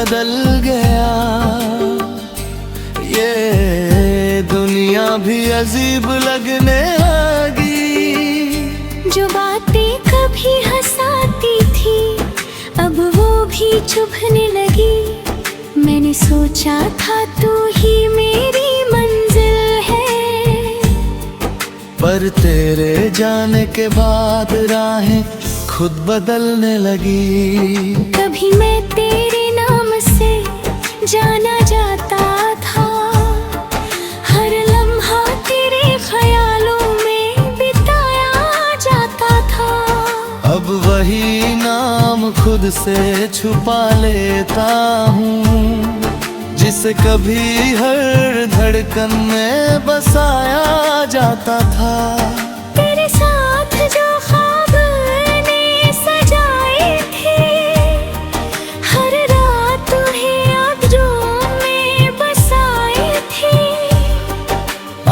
बदल गया। ये दुनिया भी अजीब लगने लगी। जो बातें कभी हंसाती थी अब वो भी चुभने लगी। मैंने सोचा था तू ही मेरी मंजिल है, पर तेरे जाने के बाद राहें खुद बदलने लगी। कभी मैं तेरे नाम से जाना जाता था, हर लम्हा तेरे ख्यालों में बिताया जाता था। अब वही नाम खुद से छुपा लेता हूँ, जिसे कभी हर धड़कन में बसाया जाता था। तेरे साथ जो ख्वाब ने सजाए थे, हर रात उन्हें यादों में बसाए थे।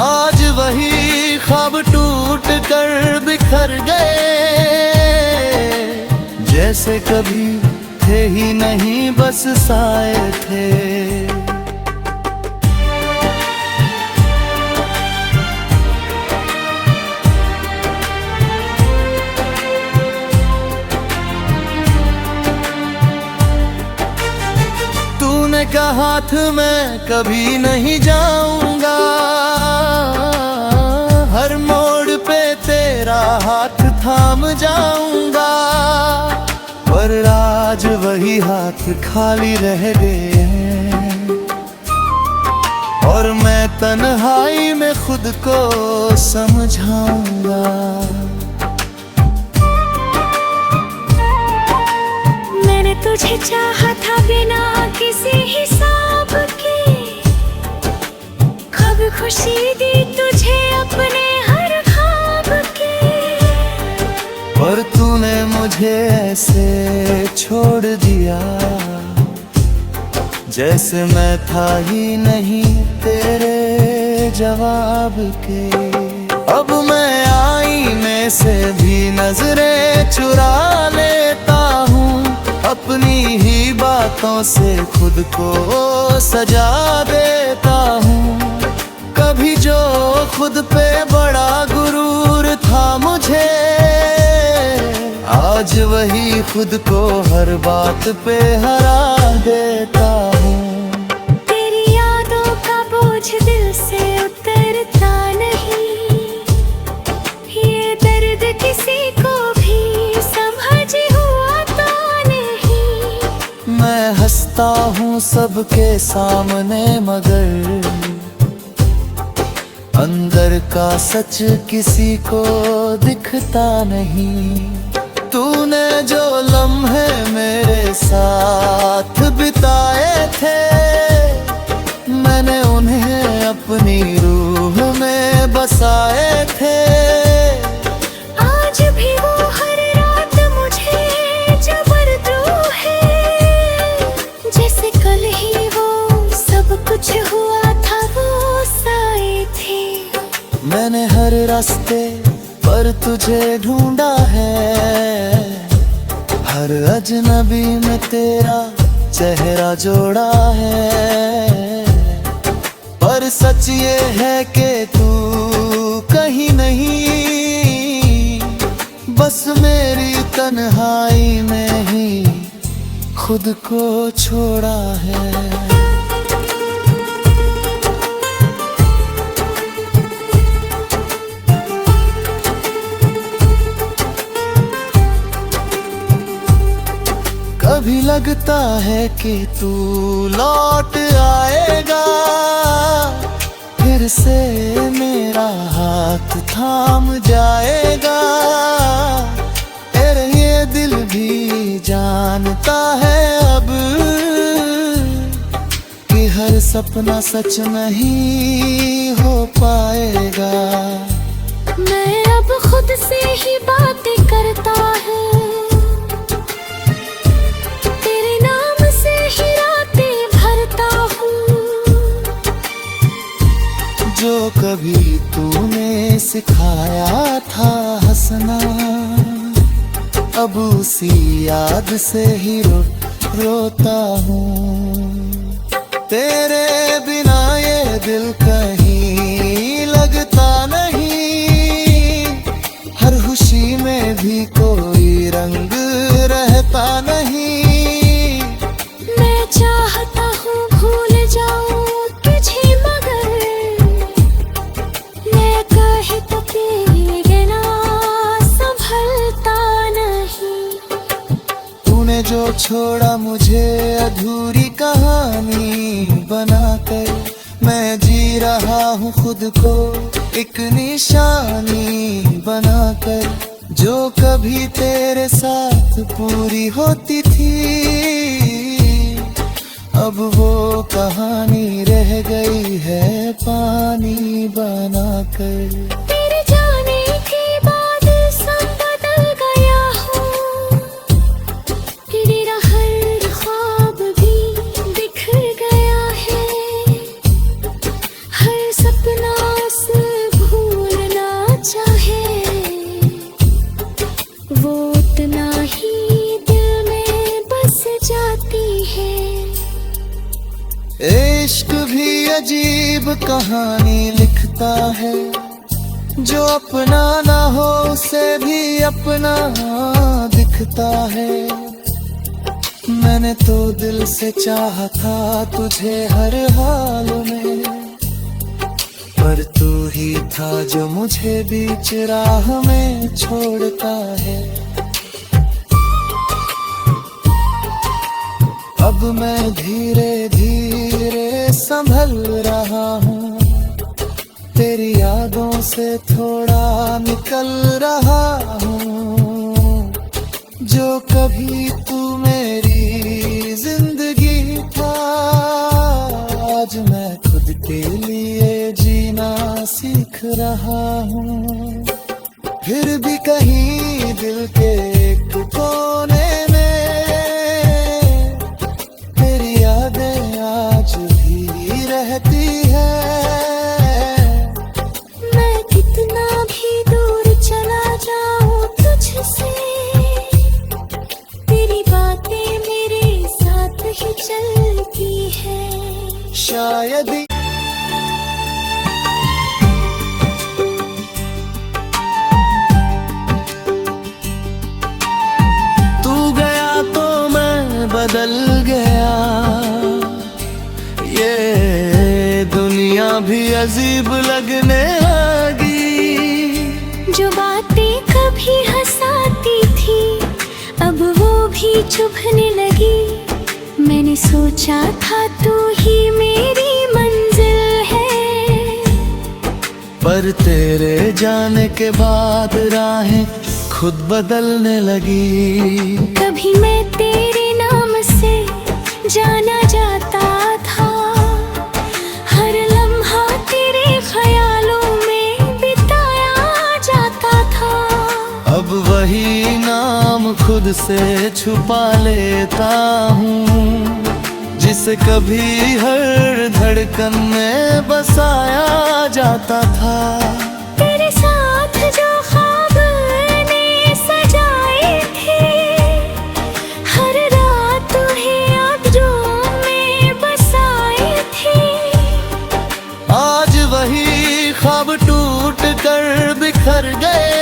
आज वही ख्वाब टूट कर बिखर गए, जैसे कभी थे ही नहीं बस साए थे। तूने कहा हाथ मैं कभी नहीं जाऊंगा, हर मोड़ पे तेरा हाथ थाम जाऊंगा। पर आज वही हाथ खाली रह गए हैं, और मैं तन्हाई में खुद को समझाऊंगा। मैंने तुझे चाहा था बिना किसी हिसाब के, कब खुशी दी तुझे अपने हर ख्वाब के। पर तूने मुझे ऐसे छोड़ दिया, जैसे मैं था ही नहीं तेरे जवाब के। अब मैं आईने से भी नजरें चुरा लेता हूँ, अपनी ही बातों से खुद को सजा देता हूँ। कभी जो खुद पे बड़ा गुरूर था मुझे, आज वही खुद को हर बात पे हरा देता हूँ। तेरी यादों का बोझ दिल से उतरता नहीं, ये दर्द किसी को भी समझ हुआ तो नहीं। मैं हंसता हूँ सबके सामने, मगर अंदर का सच किसी को दिखता नहीं। तूने जो लम्हे मेरे साथ बिताए थे, मैंने उन्हें अपनी रूह में बसाए थे। आज भी वो हर रात मुझे जबरदू है, जैसे कल ही वो सब कुछ हुआ था वो साए थे। मैंने हर रास्ते पर तुझे ढूंढा है, हर अजनबी में तेरा चेहरा जोड़ा है। पर सच ये है कि तू कहीं नहीं, बस मेरी तन्हाई में ही खुद को छोड़ा है। कभी लगता है कि तू लौट आएगा, फिर से मेरा हाथ थाम जाएगा। तेरे ये दिल भी जानता है अब कि हर सपना सच नहीं हो पाएगा। मैं अब खुद से ही बातें करता हूँ, जो कभी तूने सिखाया था हंसना, अब उसी याद से ही रोता हूँ। तेरे बिना ये दिल कहीं लगता नहीं, हर खुशी में भी कोई रंग रहता नहीं। मैं चाहता हूँ भूल जाऊँ तुझे, मगर मैं कहे तो तेरे ना संभलता नहीं। तूने जो छोड़ा मुझे अधूरी कहानी बनाकर, मैं जी रहा हूँ खुद को एक निशानी बनाकर। जो कभी तेरे साथ पूरी होती थी, अब वो कहानी रह गई है पानी बनाकर। तेरे जाने के बाद सब बदल गया हूँ, तेरा हर ख्वाब भी बिखर गया है। हर सपना से भूलना चाहे, वो उतना ही दिल में बस जाती है। इश्क भी अजीब कहानी लिखता है, जो अपना ना हो उसे भी अपना दिखता है। मैंने तो दिल से चाहा था तुझे हर हाल में, पर तू ही था जो मुझे बीच राह में छोड़ता है। अब मैं धीरे धीरे संभल रहा हूँ, तेरी यादों से थोड़ा निकल रहा हूँ। जो कभी तू मेरी जिंदगी था, आज मैं खुद के लिए जीना सीख रहा हूँ। फिर भी कहीं दिल के एक कोने में तेरी यादें आज भी रहती है। मैं कितना भी दूर चला जाऊं तुझसे, तेरी बातें मेरे साथ ही चलती है। शायद तू गया तो मैं बदल गया, ये दुनिया भी अजीब लगने लगी। जो बातें कभी हंसाती थी, अब वो भी चुभने लगी। मैंने सोचा था तू ही मेरी मंजिल है, पर तेरे जाने के बाद राहें खुद बदलने लगी। कभी मैं तेरे नाम से जाना जाता था, हर लम्हा तेरे ख्यालों में बिताया जाता था। अब वही नाम खुद से छुपा लेता हूँ, जिसे कभी हर धड़कन में बसाया जाता था। तेरे साथ जो ख्वाब ने सजाए थे, हर रात तुम्हें यादों में बसाए थे। आज वही ख्वाब टूट कर बिखर गए,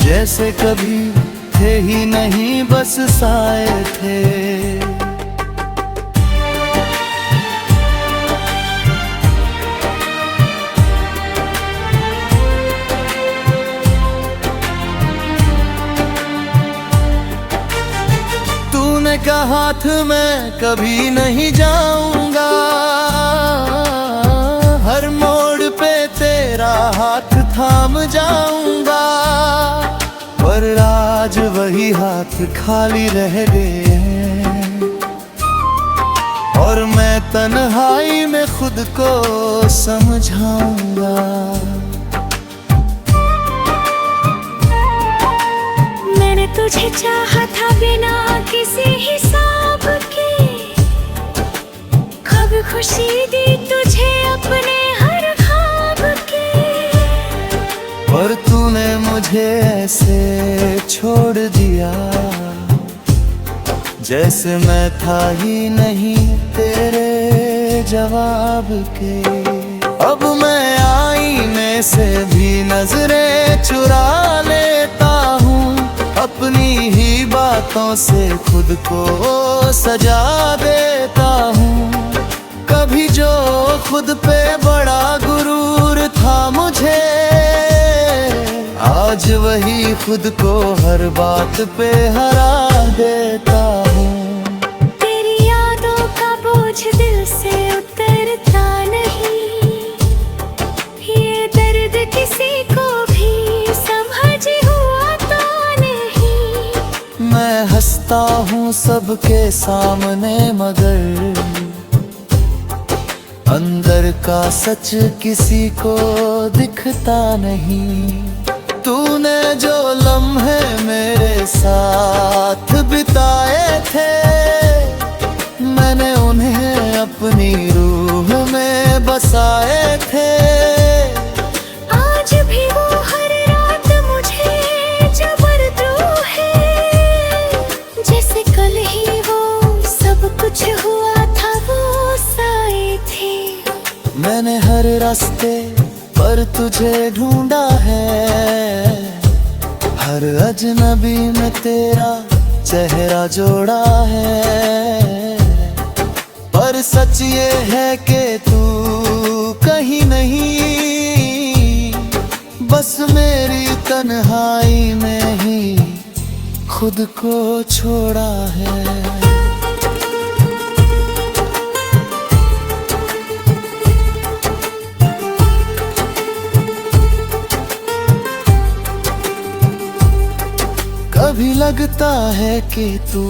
जैसे कभी थे ही नहीं बस साए थे। तूने कहा हाथ मैं कभी नहीं जाऊंगा, हर मोड़ पे तेरा हाथ थाम जाऊंगा। पर आज वही हाथ खाली रह गए हैं, और मैं तन्हाई में खुद को समझाऊंगा। मैंने तुझे चाहा था बिना किसी हिसाब के, कब खुशी दी तुझे अपने हर ख्वाब के। पर तूने मुझे ऐसे छोड़ दिया, जैसे मैं था ही नहीं तेरे जवाब के। अब मैं आईने से भी नजरें चुरा लेता हूँ, अपनी ही बातों से खुद को सजा देता हूँ। कभी जो खुद पे बड़ा गुरूर था मुझे, आज वही खुद को हर बात पे हरा देता हूँ। तेरी यादों का बोझ दिल से उतरता नहीं, ये दर्द किसी को भी समझ हुआ तो नहीं। मैं हंसता हूँ सबके सामने मगर अंदर का सच किसी को दिखता नहीं। तूने जो लम्हे मेरे साथ बिताए थे, मैंने उन्हें अपनी रूह में बसाए थे। आज भी वो हर रात मुझे जबरदू है, जैसे कल ही वो सब कुछ हुआ था वो साए थे। मैंने हर रास्ते पर तुझे ढूंढा है, हर अजनबी में तेरा चेहरा जोड़ा है। पर सच ये है कि तू कहीं नहीं, बस मेरी तन्हाई में ही खुद को छोड़ा है। कभी लगता है कि तू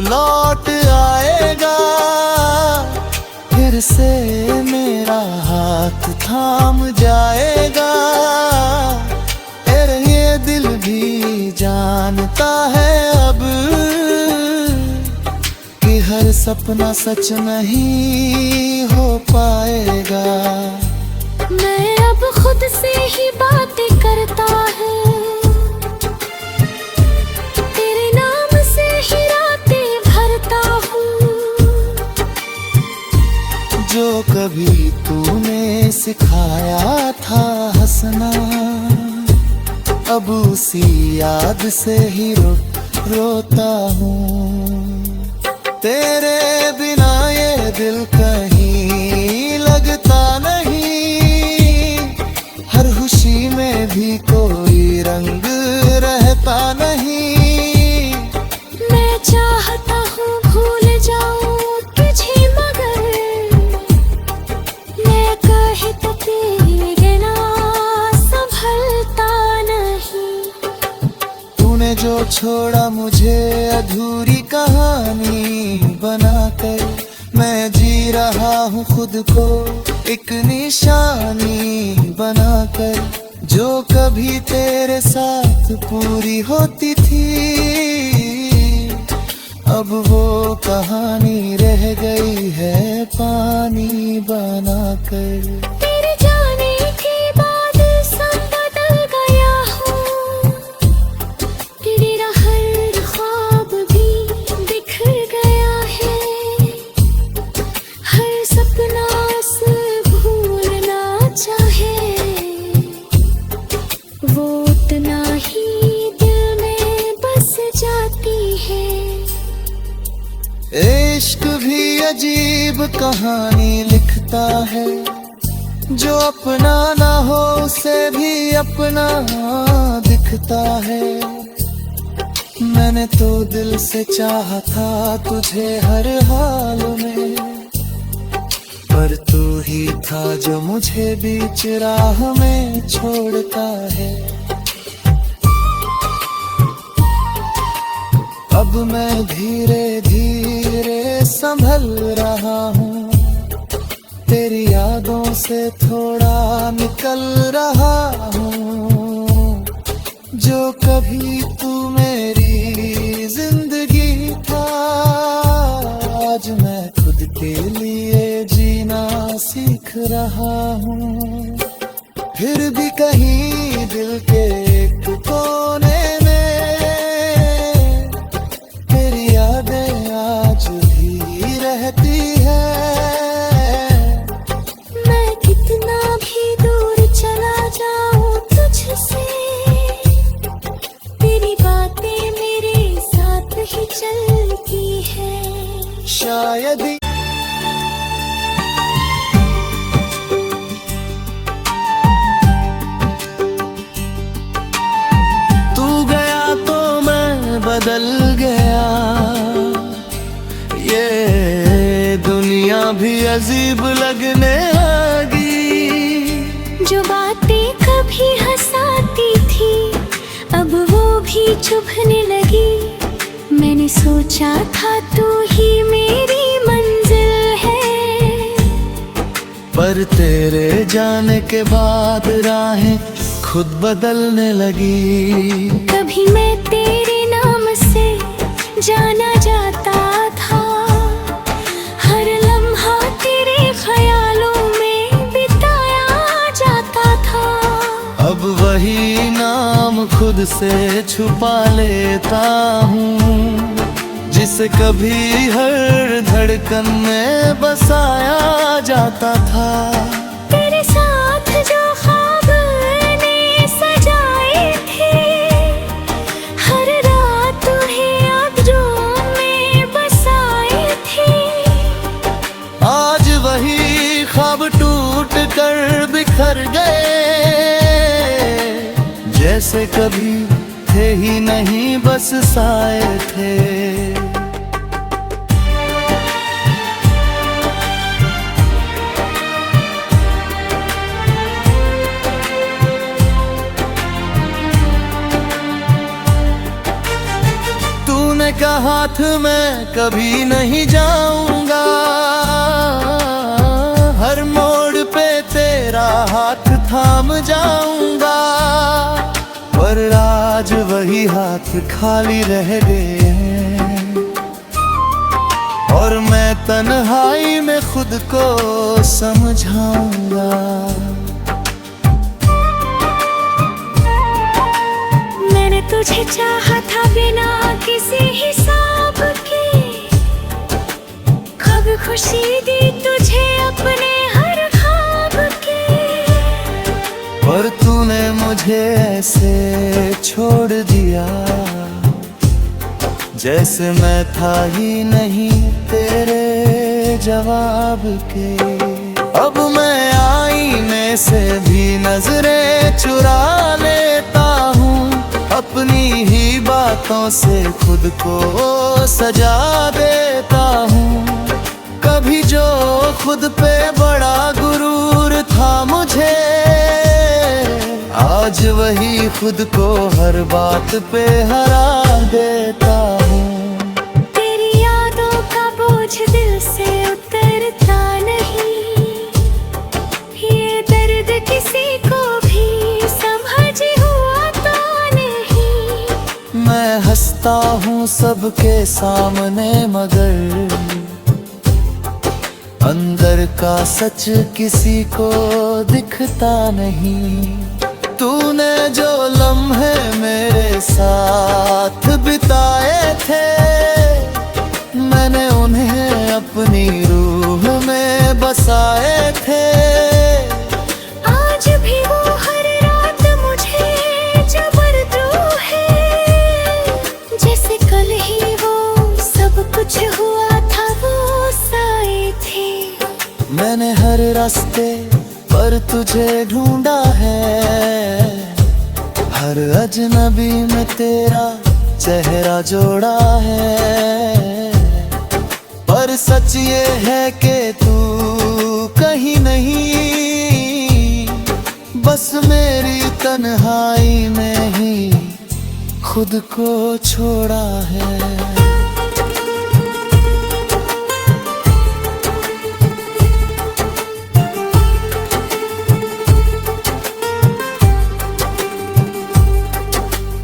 लौट आएगा, फिर से मेरा हाथ थाम जाएगा। तेरे ये दिल भी जानता है अब कि हर सपना सच नहीं हो पाएगा। मैं अब खुद से ही बातें करता हूँ, जो कभी तूने सिखाया था हंसना, अब उसी याद से ही रोता हूँ। तेरे बिना ये दिल कहीं लगता नहीं, हर खुशी में भी कोई रंग रहता नहीं। मैं चाहता हूँ भूल जाऊँ तुझे, मगर मैं कहे तो तेरे ना संभलता नहीं। तूने जो छोड़ा मुझे अधूरी कहानी बनाकर, मैं जी रहा हूँ खुद को एक निशानी बनाकर। जो कभी तेरे साथ पूरी होती थी, अब वो कहानी रह गई है पानी बनाकर। तेरे जाने के बाद सब बदल गया हूँ, तेरा हर ख्वाब भी बिखर गया है। हर सपना से भूलना चाहे, वो उतना ही दिल में बस जाती है। इश्क भी अजीब कहानी लिखता है, जो अपना ना हो उसे भी अपना दिखता है। मैंने तो दिल से चाहा था तुझे हर हाल में, पर तू ही था जो मुझे बीच राह में छोड़ता है। अब मैं धीरे धीरे संभल रहा हूँ, तेरी यादों से थोड़ा निकल रहा हूँ। जो कभी तू मेरी जिंदगी था, आज मैं खुद के लिए जीना सीख रहा हूँ। फिर भी कहीं दिल के एक कोने में तेरी यादें गया यदि तू गया तो मैं बदल गया, ये दुनिया भी अजीब लगने लगी। जो बातें कभी हंसाती थी अब वो भी चुभने लगी। मैंने सोचा था तू ही मेरी मंजिल है, पर तेरे जाने के बाद राहें खुद बदलने लगी। कभी मैं तेरे नाम से जाना जाता था, हर लम्हा तेरे ख्यालों में बिताया जाता था। अब वही नाम खुद से छुपा लेता हूँ, जिसे कभी हर धड़कन में बसाया जाता था। तेरे साथ जो ख्वाब ने सजाए थे, हर रात उन्हें यादों में बसाए थे। आज वही ख्वाब टूट कर बिखर गए, जैसे कभी थे ही नहीं बस साए थे। तूने कहा था मैं कभी नहीं जाऊंगा, हर मोड़ पे तेरा हाथ थाम जाऊंगा, पर आज वही हाथ खाली रह गए हैं, और मैं तन्हाई में खुद को समझाऊंगा। मैंने तुझे चाहा था बिना किसी हिसाब के, कब खुशी दी तुझे अपने हर ख्वाब के। पर तूने मुझे ऐसे छोड़ दिया, जैसे मैं था ही नहीं तेरे जवाब के। अब मैं आईने से भी नजरें चुरा लेता हूँ, अपनी ही बातों से खुद को सजा देता हूँ। कभी जो खुद पे बड़ा गुरूर था मुझे, आज वही खुद को हर बात पे हरा देता हूँ। तेरी यादों का बोझ दिल से उतरता नहीं, ये दर्द किसी को भी समझ हुआ तो नहीं। मैं हंसता हूँ सबके सामने, मगर अंदर का सच किसी को दिखता नहीं। तूने जो लम्हे मेरे साथ बिताए थे, मैंने उन्हें अपनी रूह में बसाए थे। आज भी वो हर रात मुझे जबरदू है, जैसे कल ही वो सब कुछ हुआ था वो साए थे। मैंने हर रास्ते पर तुझे ढूंढा है, हर अजनबी में तेरा चेहरा जोड़ा है, पर सच ये है कि तू कहीं नहीं, बस मेरी तन्हाई में ही खुद को छोड़ा है।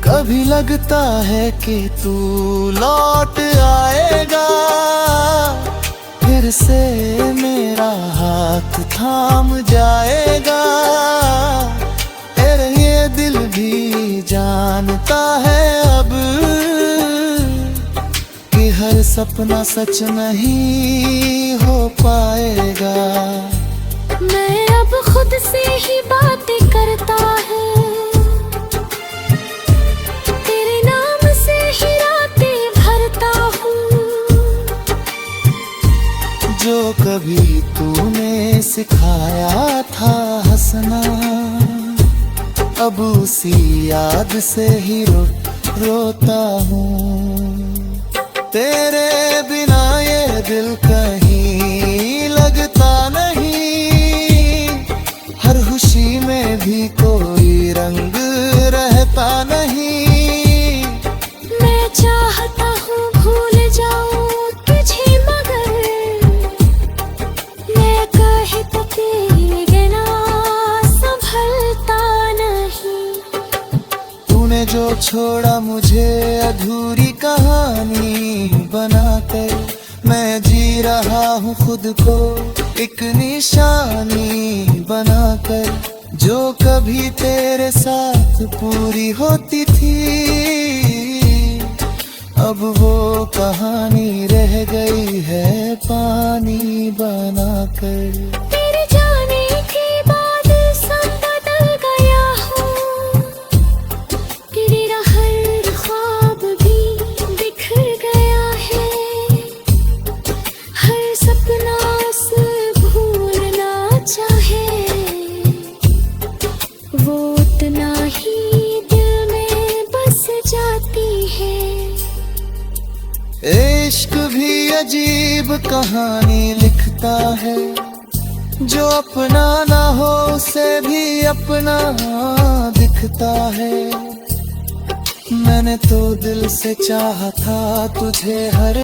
कभी लगता है कि तू लौट आएगा, फिर से मेरा हाथ थाम जाएगा। तेरे ये दिल भी जानता है अब कि हर सपना सच नहीं हो पाएगा। मैं अब खुद से ही बातें करता हूँ, तेरे नाम से ही रातें भरता हूँ। कभी तूने सिखाया था हंसना, अब उसी याद से ही रोता हूँ। तेरे बिना ये दिल कहीं लगता नहीं, हर खुशी में भी कोई रंग रहता नहीं। मैं चाहता हूँ भूल जाऊँ तुझे, मगर मैं कहे तो तेरे बिना संभलता नहीं। तूने जो छोड़ा मुझे अधूरी कहानी बनाकर, मैं जी रहा हूँ खुद को एक निशानी बनाकर। जो कभी तेरे साथ पूरी होती थी, अब वो कहानी रह गई है पानी बनाकर। तेरे जाने के बाद सब बदल गया हूँ, तेरा हर ख्वाब भी बिखर गया है। हर सपना से भूलना चाहे, वो उतना ही दिल में बस जाती है। इश्क भी अजीब कहानी लिखता है, जो अपना ना हो उसे भी अपना दिखता है। मैंने तो दिल से चाहा था तुझे हर